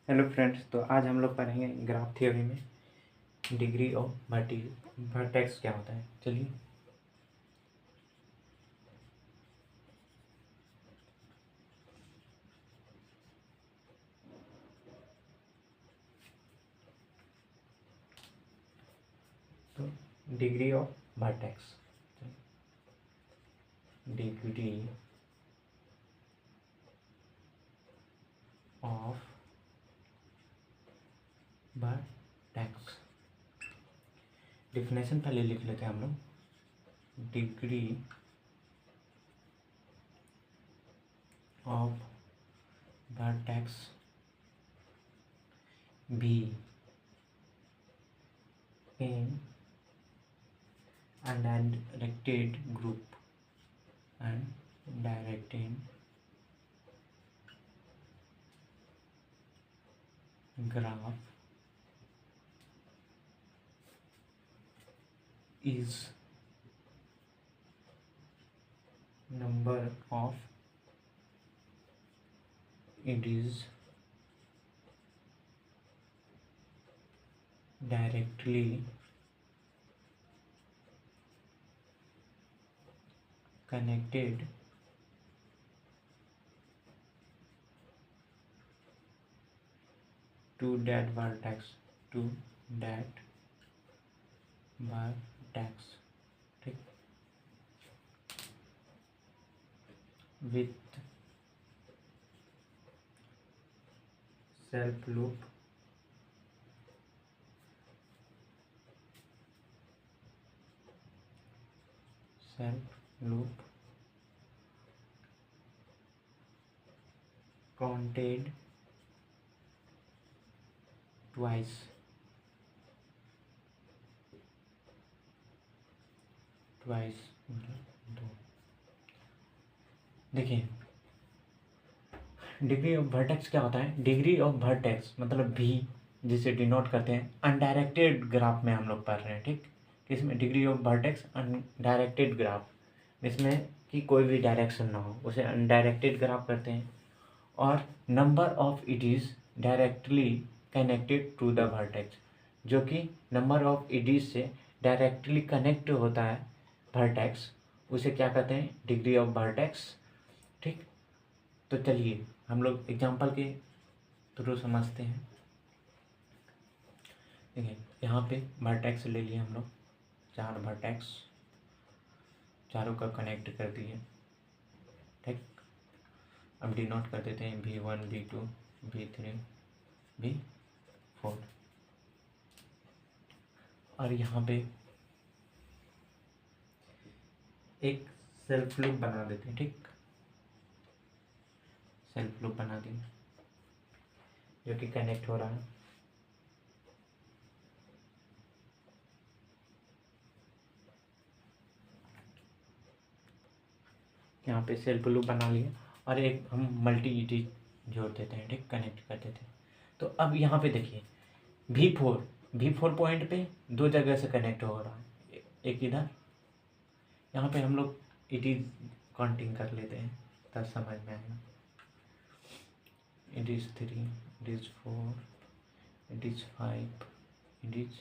Hello friends, तो आज हम लोग पढ़ेंगे ग्राफ थ्योरी में डिग्री ऑफ वर्टेक्स क्या होता है। चलिए, तो degree of vertex, degree of vertex, definition पहले लिख लेते हैं हम लोग। Degree of vertex be in undirected group and directed graph is number of edges directly connected to that vertex ठीक, with self loop counted twice मतलब दो। देखिए, डिग्री ऑफ वर्टेक्स क्या होता है। डिग्री ऑफ वर्टेक्स मतलब भी, जिसे डिनोट करते हैं अनडायरेक्टेड ग्राफ में हम लोग पढ़ रहे हैं। ठीक, इसमें degree of vertex undirected graph, इसमें कि कोई भी डायरेक्शन ना हो, उसे अनडायरेक्टेड ग्राफ करते हैं। और number of edges directly connected to the vertex, जो कि नंबर ऑफ एजेस से डायरेक्टली कनेक्ट होता है वर्टेक्स, उसे क्या कहते हैं, डिग्री ऑफ वर्टेक्स। ठीक, तो चलिए हम लोग एग्जांपल के थ्रू समझते हैं। देखिए, यहाँ पे वर्टेक्स ले लिए हम लोग, 4 वर्टेक्स, चारों का कनेक्ट कर दिए। ठीक, अब डिनोट कर देते हैं V1 V2 V3 V4, और यहाँ पे एक सेल्फ लूप बना देते हैं। ठीक, सेल्फ लूप बना देंगे जो कि कनेक्ट हो रहा है। यहाँ पे सेल्फ लूप बना लिया और एक हम मल्टी एजेस जोड़ देते हैं। ठीक, कनेक्ट कर देते हैं। तो अब यहाँ पे देखिए V4 पॉइंट पे 2 जगह से कनेक्ट हो रहा है, एक इधर। यहाँ पे हम लोग एजेस काउंटिंग कर लेते हैं, तब समझ में आएगा। it is 3, it is 4, it is 5, it is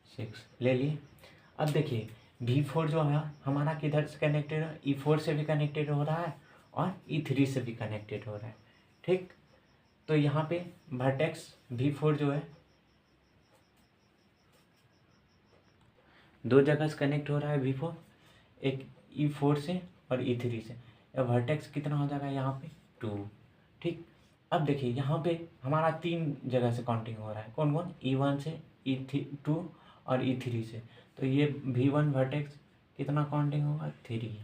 6 ले लिए। अब देखिए V4 जो है हमारा किधर से कनेक्टेड है, E4 से भी कनेक्टेड हो रहा है और E3 से भी कनेक्टेड हो रहा है। ठीक, तो यहाँ पे वर्टेक्स V4 जो है 2 जगह से कनेक्ट हो रहा है V4, एक E4 से और E3 से। वर्टेक्स कितना हो जाएगा यहाँ पे 2। ठीक, अब देखिए यहाँ पे हमारा 3 जगह से काउंटिंग हो रहा है, कौन कौन, E1 से, E2 और E3 से। तो ये V1 वर्टेक्स कितना काउंटिंग होगा 3।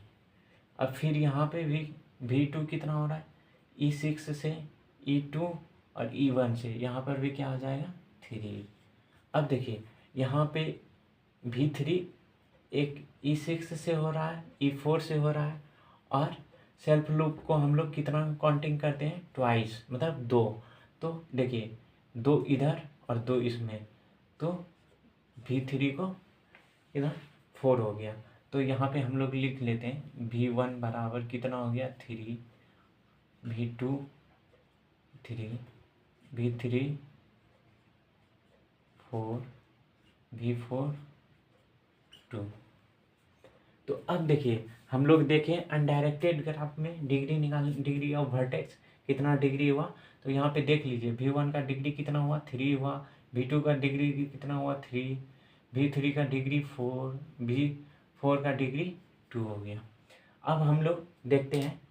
अब फिर यहाँ पे V2 कितना हो रहा है, E6 से, E2 और E1 से, यहाँ पर भी क्या हो जाएगा 3। अब देखिए यहाँ पे V3 एक E6 से हो रहा है, E4 से हो रहा है, और सेल्फ लूप को हम लोग कितना काउंटिंग करते हैं, ट्वाइस मतलब 2। तो देखिए 2 इधर और 2 इसमें, तो V3 को इधर 4 हो गया। तो यहाँ पे हम लोग लिख लेते हैं V1 बराबर कितना हो गया 3, V2 3, V3 4 V4 2। तो अब देखिए हम लोग देखें अनडायरेक्टेड ग्राफ में डिग्री ऑफ वर्टेक्स कितना डिग्री हुआ। तो यहाँ पे देख लीजिए V1 का डिग्री कितना हुआ 3 हुआ, V2 का डिग्री कितना हुआ 3, V3 का डिग्री 4, V4 का डिग्री 2 हो गया। अब हम लोग देखते हैं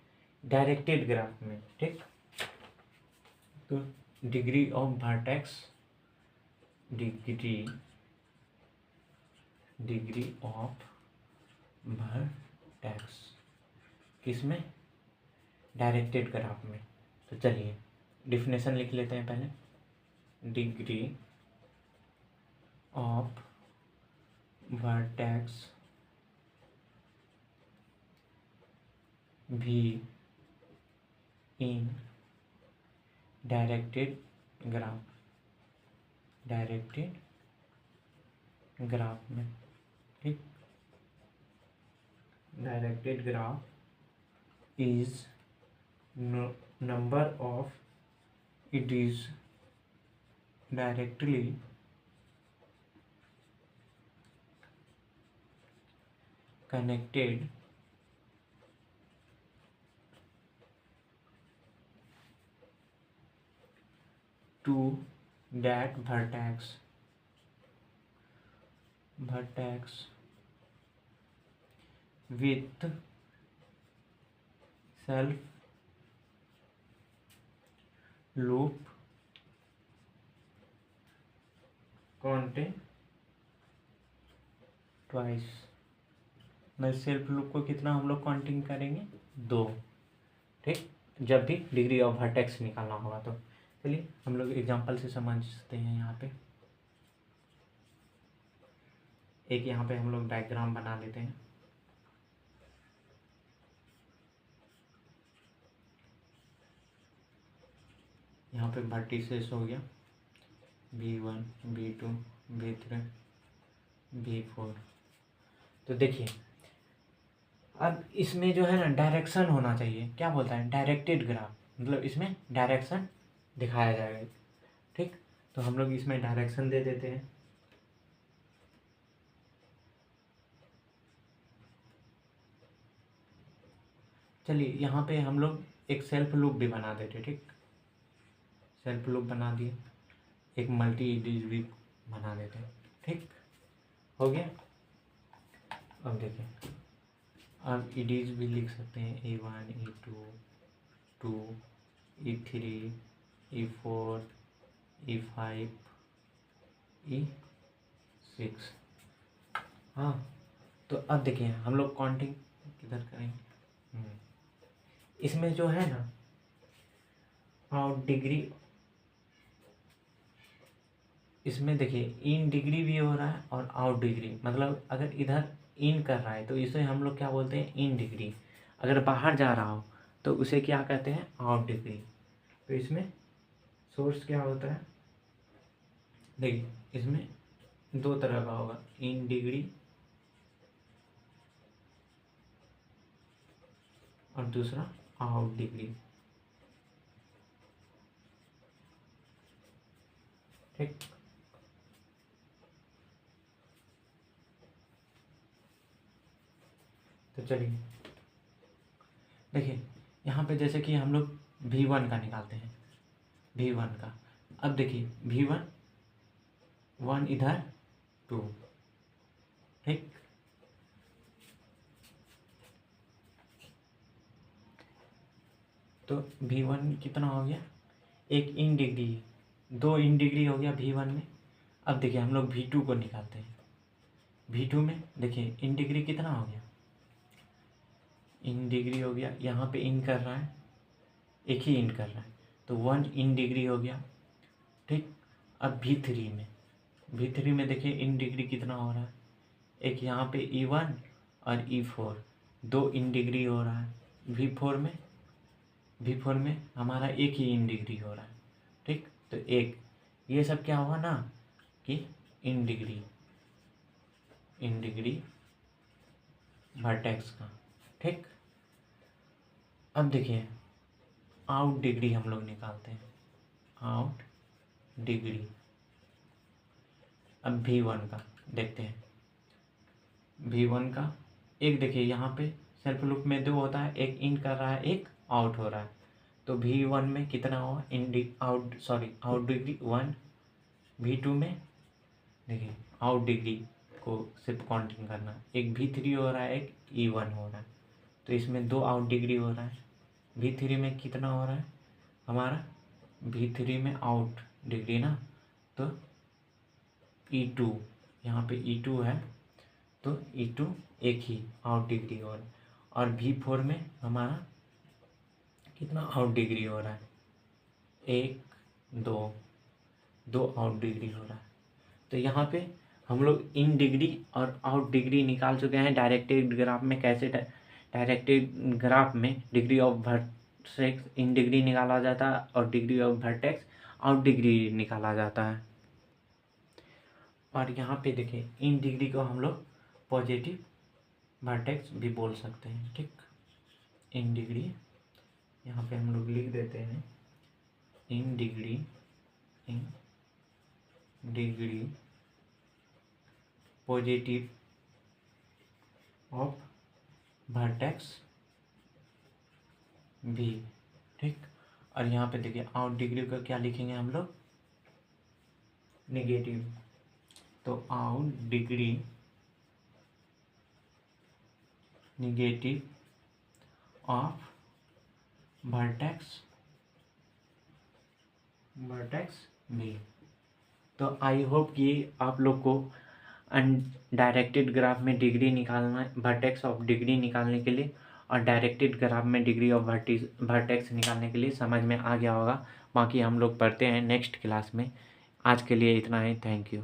डायरेक्टेड ग्राफ में, ठीक। तो degree of vertex degree of vertex किसमें, डायरेक्टेड ग्राफ में। तो चलिए डिफिनेशन लिख लेते हैं पहले। डिग्री ऑफ वर्टेक्स भी इन डायरेक्टेड ग्राफ में, ठीक। Directed graph is number of it is directly connected to that vertex with self loop counting twice। मैं सेल्फ लूप को कितना हम लोग काउंटिंग करेंगे 2, ठीक। जब भी डिग्री ऑफ वर्टेक्स निकालना होगा तो चलिए हम लोग एग्जांपल से समझते हैं। यहाँ पे एक यहाँ पे हम लोग डायग्राम बना लेते हैं। यहाँ पे वर्टिसेस हो गया V1 V2 V3 V4। तो देखिए अब इसमें जो है ना डायरेक्शन होना चाहिए। क्या बोलता है डायरेक्टेड ग्राफ, मतलब इसमें डायरेक्शन दिखाया जाएगा, ठीक। तो हम लोग इसमें डायरेक्शन दे देते हैं। चलिए यहाँ पे हम लोग एक सेल्फ लूप भी बना देते, ठीक। सेल्फ लूप बना दिए, एक मल्टी इडीज भी बना देते हैं, ठीक हो गया। अब देखिए अब इडीज भी लिख सकते हैं E1 E2 2 E3 E4 E5 E6। हाँ तो अब देखिए हम लोग काउंटिंग किधर करेंगे। इसमें जो है ना आउट डिग्री, इसमें देखिए इन डिग्री भी हो रहा है और आउट डिग्री, मतलब अगर इधर इन कर रहा है तो इसे हम लोग क्या बोलते हैं इन डिग्री। अगर बाहर जा रहा हो तो उसे क्या कहते हैं आउट डिग्री। तो इसमें सोर्स क्या होता है, देखिए इसमें 2 तरह का होगा, इन डिग्री और दूसरा आउट डिग्री, ठीक। तो चलिए देखिए यहाँ पे जैसे कि हम लोग V1 का निकालते हैं, V1 का। अब देखिए V1 1 इधर 2, ठीक। तो V1 कितना हो गया, एक इन डिग्री 2 इन डिग्री हो गया V1 में। अब देखिए हम लोग V2 को निकालते हैं। V2 में देखिए इन डिग्री कितना हो गया, इन डिग्री हो गया, यहाँ पे इन कर रहा है, एक ही इन कर रहा है तो 1 इन डिग्री हो गया, ठीक। अब V3 में देखिए इन डिग्री कितना हो रहा है, एक यहाँ पे E1 और E4 2 इन डिग्री हो रहा है। V4 में हमारा एक ही इन डिग्री हो रहा है, ठीक। तो एक ये सब क्या हुआ ना कि इन डिग्री वर्टेक्स का, ठीक। अब देखिए आउट डिग्री हम लोग निकालते हैं, आउट डिग्री। अब V1 का देखते हैं। V1 का एक देखिए यहाँ पे सेल्फ लूप में 2 होता है, एक इन कर रहा है, एक आउट हो रहा है। तो V1 में कितना हुआ, आउट डिग्री 1। V2 में देखिए आउट डिग्री को सिर्फ काउंटिंग करना, एक V3 हो रहा है, एक E1 हो रहा है। तो इसमें 2 आउट डिग्री हो रहा है। V3 में कितना हो रहा है हमारा, V3 में आउट डिग्री ना, तो E2, यहाँ पे E2 है, तो E2 एक ही आउट डिग्री हो रहा है। और V4 में हमारा कितना आउट डिग्री हो रहा है, 1 2 आउट डिग्री हो रहा है। तो यहाँ पे हम लोग इन डिग्री और आउट डिग्री निकाल चुके हैं डायरेक्टेड ग्राफ में। कैसे डायरेक्टेड ग्राफ में degree of vertex in degree निकाला जाता है और degree of vertex out degree निकाला जाता है। और यहाँ पे देखिए इन डिग्री को हम लोग पॉजिटिव वर्टेक्स भी बोल सकते हैं, ठीक। इन डिग्री यहाँ पे हम लोग लिख देते हैं, in degree positive of vertex भी, ठीक। और यहाँ पे देखिए आउट डिग्री का क्या लिखेंगे हम लोग, नेगेटिव। तो out degree negative of vertex भी। तो आई होप कि आप लोग को डायरेक्टेड ग्राफ में डिग्री निकालना, वर्टेक्स ऑफ डिग्री निकालने के लिए और डायरेक्टेड ग्राफ में डिग्री ऑफ वर्टेक्स निकालने के लिए समझ में आ गया होगा। बाकी हम लोग पढ़ते हैं नेक्स्ट क्लास में। आज के लिए इतना ही, थैंक यू।